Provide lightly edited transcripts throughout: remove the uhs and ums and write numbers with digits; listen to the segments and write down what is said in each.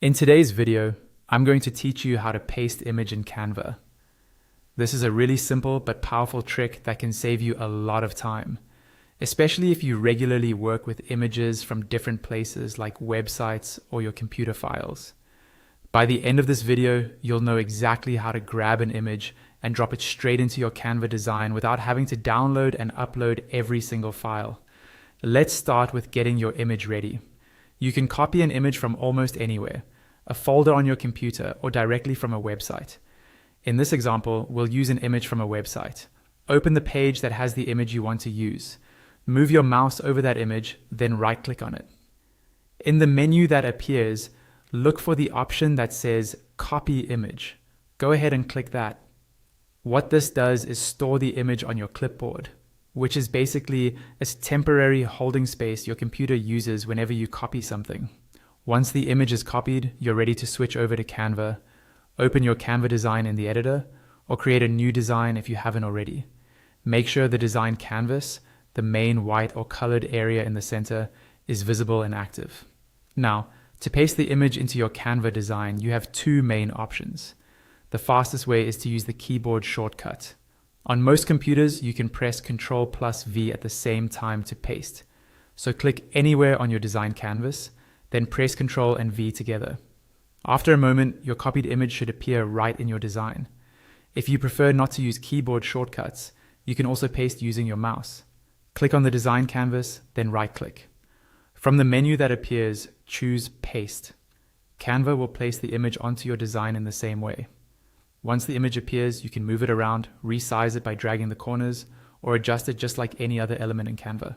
In today's video, I'm going to teach you how to paste image in Canva. This is a really simple but powerful trick that can save you a lot of time, especially if you regularly work with images from different places like websites or your computer files. By the end of this video, you'll know exactly how to grab an image and drop it straight into your Canva design without having to download and upload every single file. Let's start with getting your image ready. You can copy an image from almost anywhere, a folder on your computer, or directly from a website. In this example, we'll use an image from a website. Open the page that has the image you want to use. Move your mouse over that image, then right-click on it. In the menu that appears, look for the option that says Copy Image. Go ahead and click that. What this does is store the image on your clipboard, which is basically a temporary holding space your computer uses whenever you copy something. Once the image is copied, you're ready to switch over to Canva. Open your Canva design in the editor, or create a new design if you haven't already. Make sure the design canvas, the main white or colored area in the center, is visible and active. Now, to paste the image into your Canva design, you have two main options. The fastest way is to use the keyboard shortcut. On most computers, you can press Ctrl+V at the same time to paste. So click anywhere on your design canvas, then press Ctrl and V together. After a moment, your copied image should appear right in your design. If you prefer not to use keyboard shortcuts, you can also paste using your mouse. Click on the design canvas, then right-click. From the menu that appears, choose Paste. Canva will place the image onto your design in the same way. Once the image appears, you can move it around, resize it by dragging the corners, or adjust it just like any other element in Canva.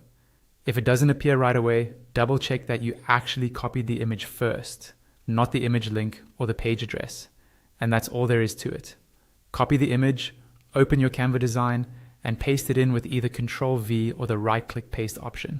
If it doesn't appear right away, double check that you actually copied the image first, not the image link or the page address. And that's all there is to it. Copy the image, open your Canva design, and paste it in with either Ctrl+V or the right-click paste option.